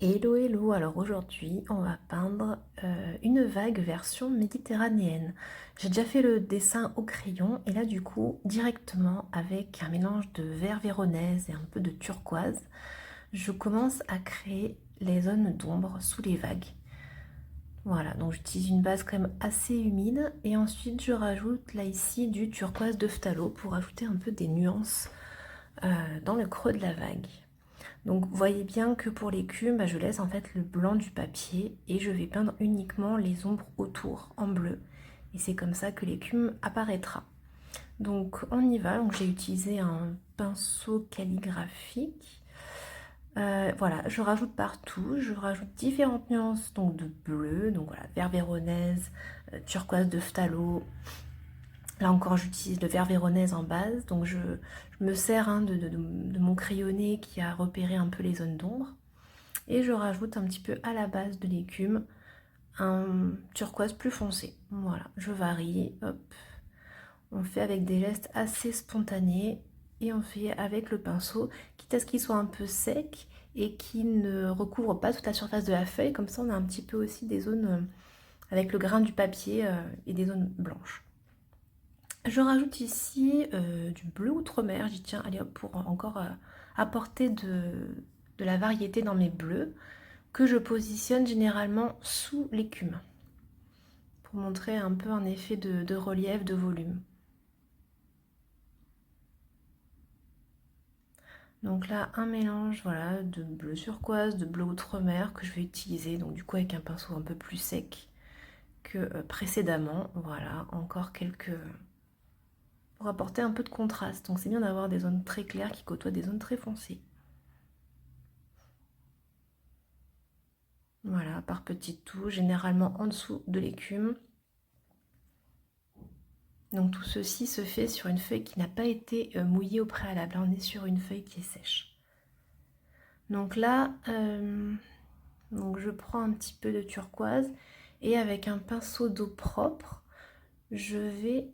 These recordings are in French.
Hello hello, alors aujourd'hui on va peindre une vague version méditerranéenne. J'ai déjà fait le dessin au crayon et là du coup directement avec un mélange de vert véronèse et un peu de turquoise, je commence à créer les zones d'ombre sous les vagues. Voilà, donc j'utilise une base quand même assez humide et ensuite je rajoute là ici du turquoise de phthalo pour ajouter un peu des nuances dans le creux de la vague. Donc vous voyez bien que pour l'écume, je laisse en fait le blanc du papier et je vais peindre uniquement les ombres autour en bleu. Et c'est comme ça que l'écume apparaîtra. Donc on y va, donc j'ai utilisé un pinceau calligraphique. Voilà, je rajoute partout, je rajoute différentes nuances donc de bleu, donc voilà, vert véronèse, turquoise de phthalo. Là encore, j'utilise le vert véronèse en base, donc je me sers de mon crayonné qui a repéré un peu les zones d'ombre. Et je rajoute un petit peu à la base de l'écume un turquoise plus foncé. Voilà, je varie, hop. On fait avec des gestes assez spontanés et on fait avec le pinceau, quitte à ce qu'il soit un peu sec et qu'il ne recouvre pas toute la surface de la feuille. Comme ça, on a un petit peu aussi des zones avec le grain du papier et des zones blanches. Je rajoute ici du bleu outre-mer, j'y tiens, allez hop, pour encore apporter de la variété dans mes bleus, que je positionne généralement sous l'écume, pour montrer un peu un effet de relief, de volume. Donc là, un mélange voilà, de bleu turquoise, de bleu outre-mer que je vais utiliser, donc du coup avec un pinceau un peu plus sec que précédemment. Voilà, encore quelques... pour apporter un peu de contraste. Donc c'est bien d'avoir des zones très claires qui côtoient des zones très foncées. Voilà, par petites touches, généralement en dessous de l'écume. Donc tout ceci se fait sur une feuille qui n'a pas été mouillée au préalable. Là, on est sur une feuille qui est sèche. Donc là, donc je prends un petit peu de turquoise et avec un pinceau d'eau propre, je vais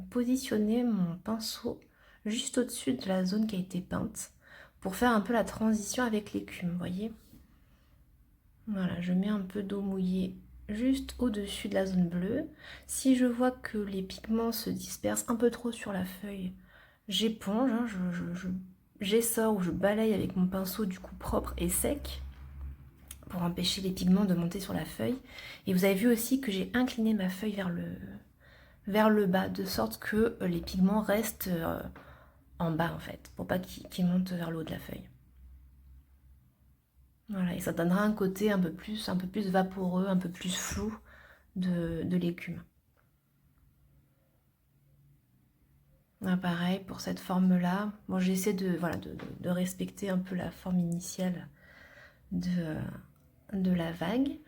positionner mon pinceau juste au-dessus de la zone qui a été peinte pour faire un peu la transition avec l'écume, vous voyez. Voilà, je mets un peu d'eau mouillée juste au-dessus de la zone bleue. Si je vois que les pigments se dispersent un peu trop sur la feuille, j'éponge, hein, j'essore ou je balaye avec mon pinceau du coup propre et sec pour empêcher les pigments de monter sur la feuille. Et vous avez vu aussi que j'ai incliné ma feuille vers le bas, de sorte que les pigments restent en bas en fait, pour pas qu'ils montent vers le haut de la feuille. Voilà, et ça donnera un côté un peu plus vaporeux, un peu plus flou de l'écume. Ah, pareil, pour cette forme-là, bon, j'essaie voilà, de respecter un peu la forme initiale de la vague.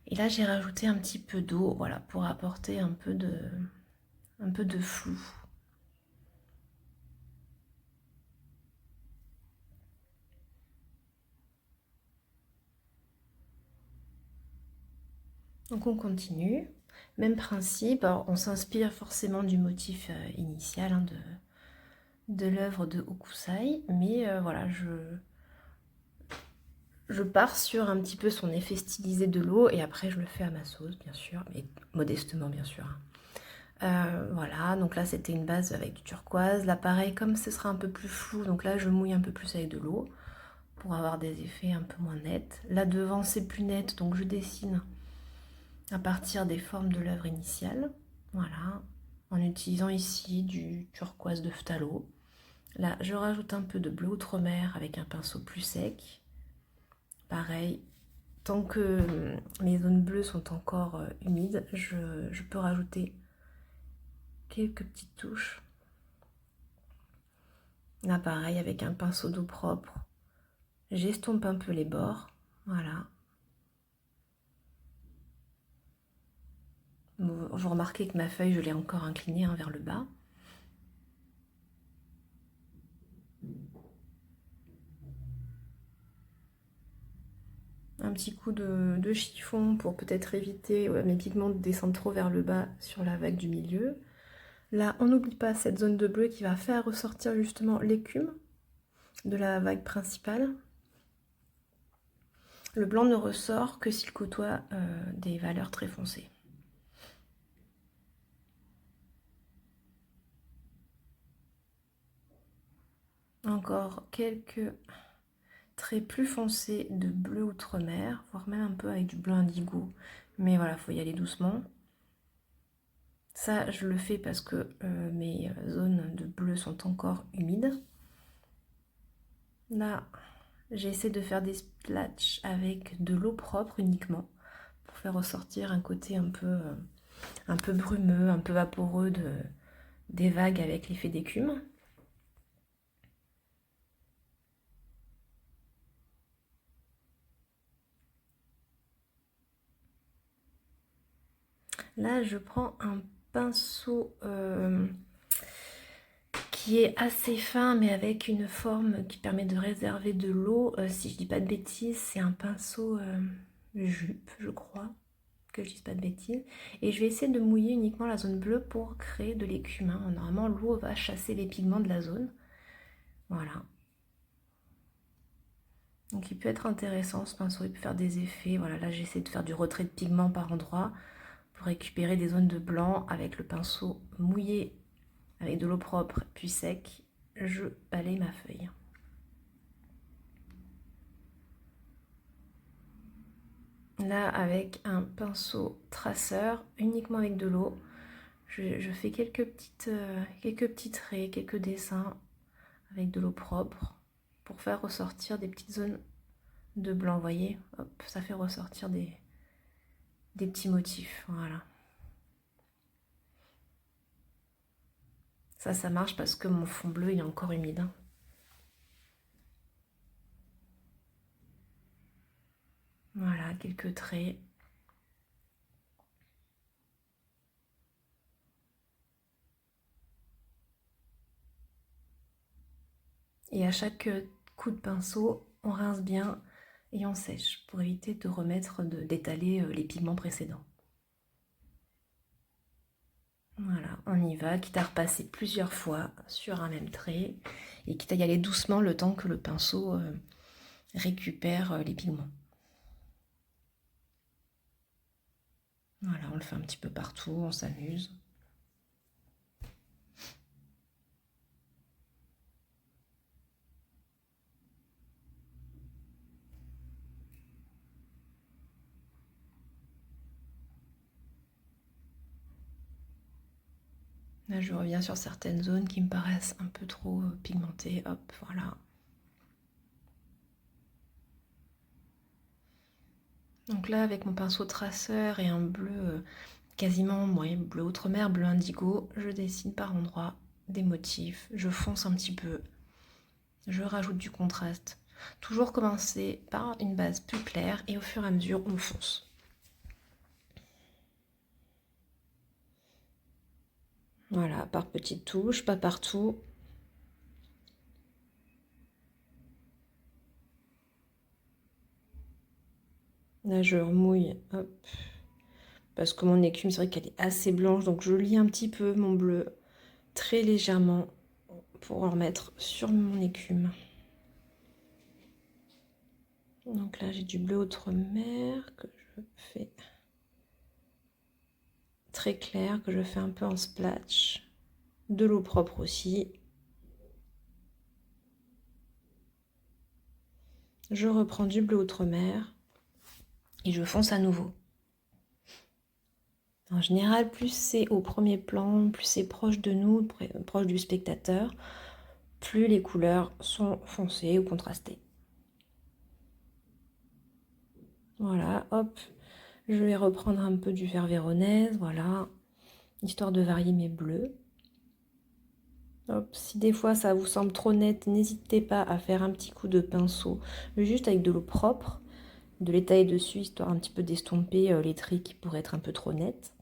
Et là, j'ai rajouté un petit peu d'eau, voilà, pour apporter un peu de flou. Donc on continue, même principe, alors, on s'inspire forcément du motif initial hein, de l'œuvre de Hokusai, mais voilà, je pars sur un petit peu son effet stylisé de l'eau et après je le fais à ma sauce bien sûr, mais modestement bien sûr. Voilà, donc là c'était une base avec du turquoise. Là pareil, comme ce sera un peu plus flou, donc là je mouille un peu plus avec de l'eau pour avoir des effets un peu moins nets. Là devant c'est plus net, donc je dessine à partir des formes de l'œuvre initiale. Voilà, en utilisant ici du turquoise de phthalo. Là je rajoute un peu de bleu outre-mer avec un pinceau plus sec. Pareil, tant que mes zones bleues sont encore humides, je peux rajouter quelques petites touches. Là pareil, avec un pinceau d'eau propre, j'estompe un peu les bords, voilà. Vous remarquez que ma feuille, je l'ai encore inclinée hein, vers le bas. Un petit coup de chiffon pour peut-être éviter mes pigments de descendre trop vers le bas sur la vague du milieu. Là, on n'oublie pas cette zone de bleu qui va faire ressortir justement l'écume de la vague principale. Le blanc ne ressort que s'il côtoie des valeurs très foncées. Encore quelques traits plus foncés de bleu outre-mer, voire même un peu avec du bleu indigo. Mais voilà, il faut y aller doucement. Ça, je le fais parce que mes zones de bleu sont encore humides. Là, j'essaie de faire des splatchs avec de l'eau propre uniquement pour faire ressortir un côté un peu brumeux, un peu vaporeux des vagues avec l'effet d'écume. Là, je prends un pinceau qui est assez fin, mais avec une forme qui permet de réserver de l'eau. Si je dis pas de bêtises, c'est un pinceau jupe, je crois, que je dise pas de bêtises. Et je vais essayer de mouiller uniquement la zone bleue pour créer de l'écume. Hein. Normalement, l'eau va chasser les pigments de la zone. Voilà. Donc il peut être intéressant ce pinceau, il peut faire des effets. Voilà, là j'essaie de faire du retrait de pigments par endroit pour récupérer des zones de blanc avec le pinceau mouillé avec de l'eau propre puis sec. Je balaye ma feuille. Là avec un pinceau traceur uniquement avec de l'eau, je fais quelques petits traits, quelques dessins avec de l'eau propre pour faire ressortir des petites zones de blanc, vous voyez, hop, ça fait ressortir des petits motifs, voilà. Ça marche parce que mon fond bleu il est encore humide. Hein. Voilà, quelques traits. Et à chaque coup de pinceau, on rince bien et on sèche pour éviter de remettre, d'étaler les pigments précédents. Voilà, on y va, quitte à repasser plusieurs fois sur un même trait et quitte à y aller doucement le temps que le pinceau récupère les pigments. Voilà, on le fait un petit peu partout, on s'amuse. Là, je reviens sur certaines zones qui me paraissent un peu trop pigmentées. Hop, voilà. Donc là, avec mon pinceau traceur et un bleu quasiment bleu outre-mer, bleu indigo, je dessine par endroits des motifs. Je fonce un petit peu. Je rajoute du contraste. Toujours commencer par une base plus claire et au fur et à mesure, on fonce. Voilà, par petites touches, pas partout. Là, je remouille, hop, parce que mon écume, c'est vrai qu'elle est assez blanche, donc je lis un petit peu mon bleu très légèrement pour en remettre sur mon écume. Donc là, j'ai du bleu outre-mer que je fais très clair, que je fais un peu en splash. De l'eau propre aussi. Je reprends du bleu outre-mer et je fonce à nouveau. En général, plus c'est au premier plan, plus c'est proche de nous, proche du spectateur, plus les couleurs sont foncées ou contrastées. Voilà, hop, je vais reprendre un peu du vert véronèse, voilà, histoire de varier mes bleus. Hop, si des fois ça vous semble trop net, n'hésitez pas à faire un petit coup de pinceau, juste avec de l'eau propre, de l'étaler dessus, histoire un petit peu d'estomper les traits qui pourraient être un peu trop nets.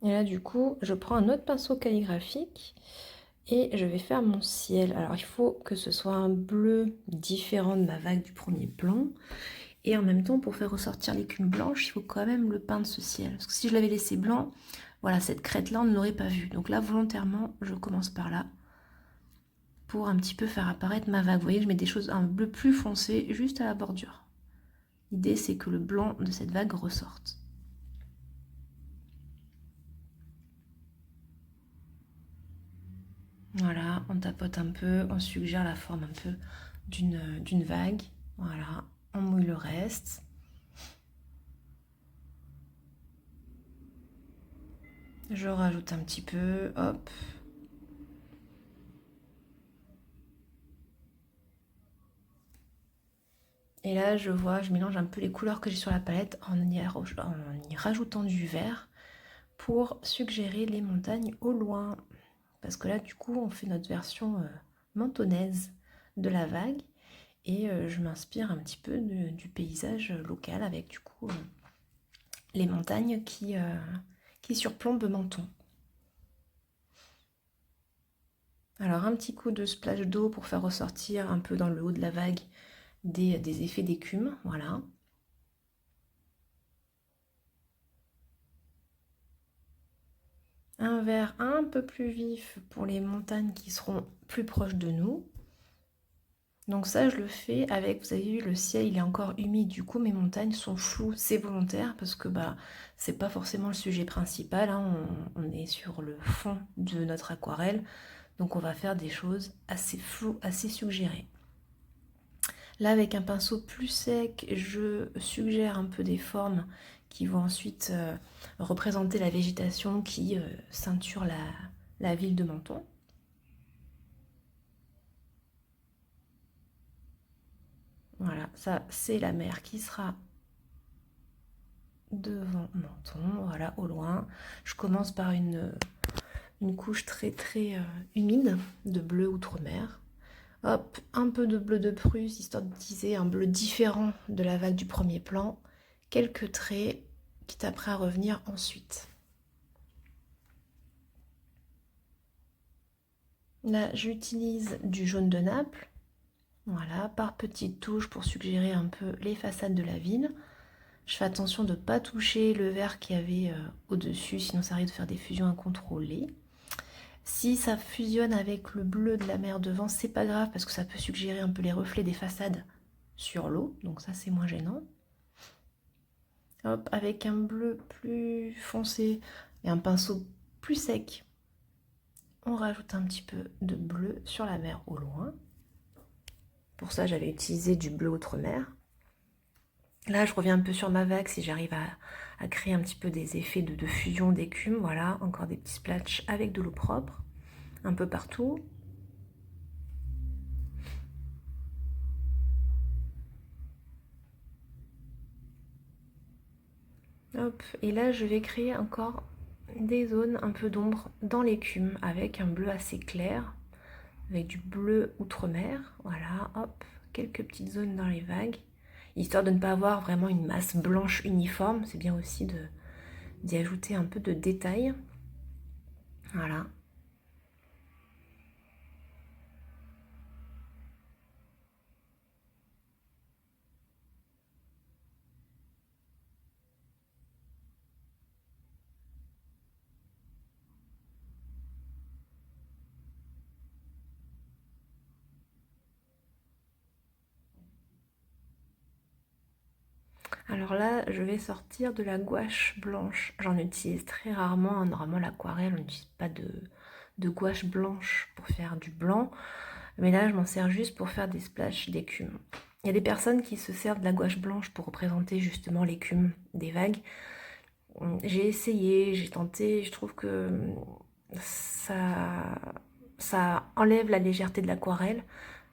Et là, du coup, je prends un autre pinceau calligraphique et je vais faire mon ciel. Alors, il faut que ce soit un bleu différent de ma vague du premier plan. Et en même temps, pour faire ressortir l'écume blanche, il faut quand même le peindre ce ciel. Parce que si je l'avais laissé blanc, Voilà, cette crête-là, on ne l'aurait pas vue. Donc là, volontairement, je commence par là pour un petit peu faire apparaître ma vague. Vous voyez, je mets des choses, un bleu plus foncé juste à la bordure. L'idée, c'est que le blanc de cette vague ressorte. Voilà, on tapote un peu, on suggère la forme un peu d'une vague. Voilà, on mouille le reste. Je rajoute un petit peu, hop. Et là, je vois, je mélange un peu les couleurs que j'ai sur la palette en y rajoutant du vert pour suggérer les montagnes au loin. Parce que là, du coup, on fait notre version mentonnaise de la vague. Et je m'inspire un petit peu du paysage local avec, du coup, les montagnes qui surplombent Menton. Alors, un petit coup de splash d'eau pour faire ressortir un peu dans le haut de la vague des effets d'écume, voilà. Un vert un peu plus vif pour les montagnes qui seront plus proches de nous. Donc ça, je le fais avec, vous avez vu, le ciel, il est encore humide, du coup, mes montagnes sont floues. C'est volontaire parce que c'est pas forcément le sujet principal, hein. On est sur le fond de notre aquarelle, donc on va faire des choses assez floues, assez suggérées. Là, avec un pinceau plus sec, je suggère un peu des formes qui vont ensuite représenter la végétation qui ceinture la ville de Menton. Voilà, ça c'est la mer qui sera devant Menton, voilà, au loin. Je commence par une couche très très humide de bleu outre-mer. Hop, un peu de bleu de Prusse, histoire d'utiliser un bleu différent de la vague du premier plan. Quelques traits, quitte après à revenir ensuite. Là, j'utilise du jaune de Naples, voilà, par petites touches pour suggérer un peu les façades de la ville. Je fais attention de ne pas toucher le vert qu'il y avait au-dessus, sinon ça risque de faire des fusions incontrôlées. Si ça fusionne avec le bleu de la mer devant, c'est pas grave parce que ça peut suggérer un peu les reflets des façades sur l'eau, donc ça c'est moins gênant. Hop, avec un bleu plus foncé et un pinceau plus sec, on rajoute un petit peu de bleu sur la mer au loin. Pour ça, j'avais utilisé du bleu outre-mer. Là, je reviens un peu sur ma vague si j'arrive à créer un petit peu des effets de fusion d'écume. Voilà, encore des petits splatchs avec de l'eau propre, un peu partout. Hop, et là, je vais créer encore des zones un peu d'ombre dans l'écume avec un bleu assez clair, avec du bleu outre-mer. Voilà, hop, quelques petites zones dans les vagues, histoire de ne pas avoir vraiment une masse blanche uniforme. C'est bien aussi d'y ajouter un peu de détail. Voilà. Alors là, je vais sortir de la gouache blanche. J'en utilise très rarement, hein. Normalement, l'aquarelle, on n'utilise pas de gouache blanche pour faire du blanc. Mais là, je m'en sers juste pour faire des splashes d'écume. Il y a des personnes qui se servent de la gouache blanche pour représenter justement l'écume des vagues. J'ai essayé, j'ai tenté, je trouve que ça enlève la légèreté de l'aquarelle.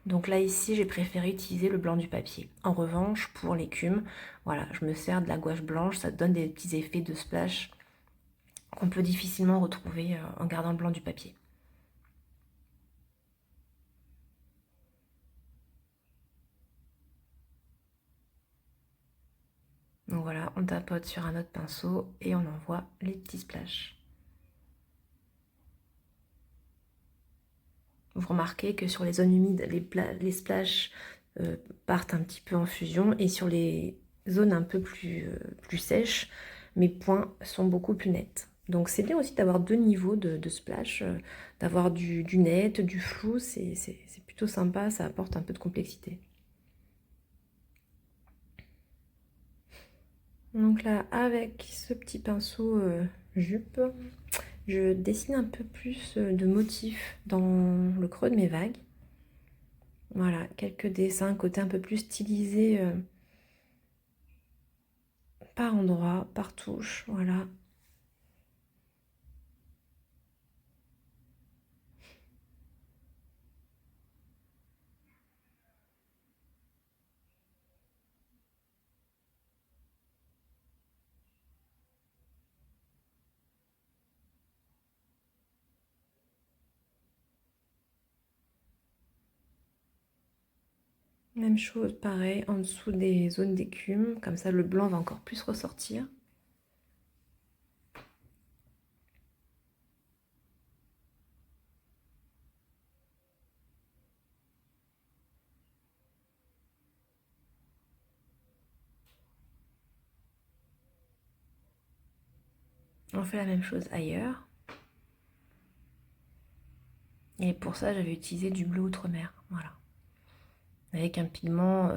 Donc là, ici, j'ai préféré utiliser le blanc du papier. En revanche, pour l'écume, voilà, je me sers de la gouache blanche, ça donne des petits effets de splash qu'on peut difficilement retrouver en gardant le blanc du papier. Donc voilà, on tapote sur un autre pinceau et on envoie les petits splashs. Vous remarquez que sur les zones humides, les splashs partent un petit peu en fusion et sur les zones un peu plus sèches, mes points sont beaucoup plus nets. Donc c'est bien aussi d'avoir deux niveaux de splash, d'avoir du net, du flou, c'est plutôt sympa, ça apporte un peu de complexité. Donc là, avec ce petit pinceau jupe, je dessine un peu plus de motifs dans le creux de mes vagues. Voilà, quelques dessins, côté un peu plus stylisé par endroit, par touche, voilà. Même chose, pareil, en dessous des zones d'écume, comme ça le blanc va encore plus ressortir. On fait la même chose ailleurs. Et pour ça, j'avais utilisé du bleu outre-mer, voilà. Avec un pigment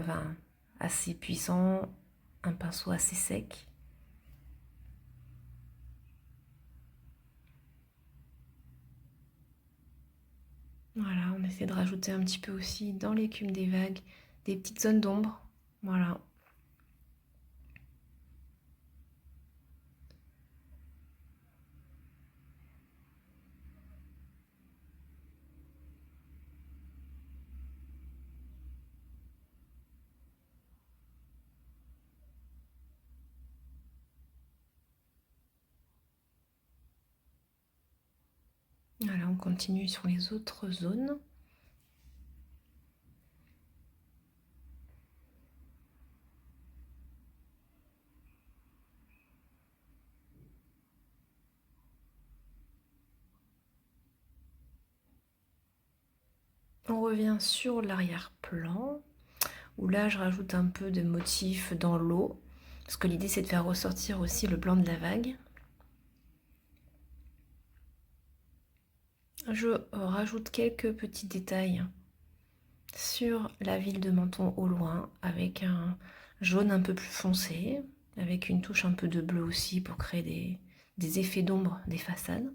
assez puissant, un pinceau assez sec. Voilà, on essaie de rajouter un petit peu aussi dans l'écume des vagues, des petites zones d'ombre. Voilà. Voilà, on continue sur les autres zones. On revient sur l'arrière-plan, où là je rajoute un peu de motifs dans l'eau, parce que l'idée c'est de faire ressortir aussi le blanc de la vague. Je rajoute quelques petits détails sur la ville de Menton au loin, avec un jaune un peu plus foncé, avec une touche un peu de bleu aussi pour créer des effets d'ombre des façades.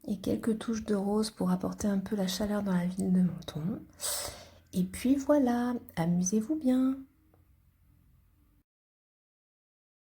Et quelques touches de rose pour apporter un peu la chaleur dans la ville de Menton. Et puis voilà, amusez-vous bien!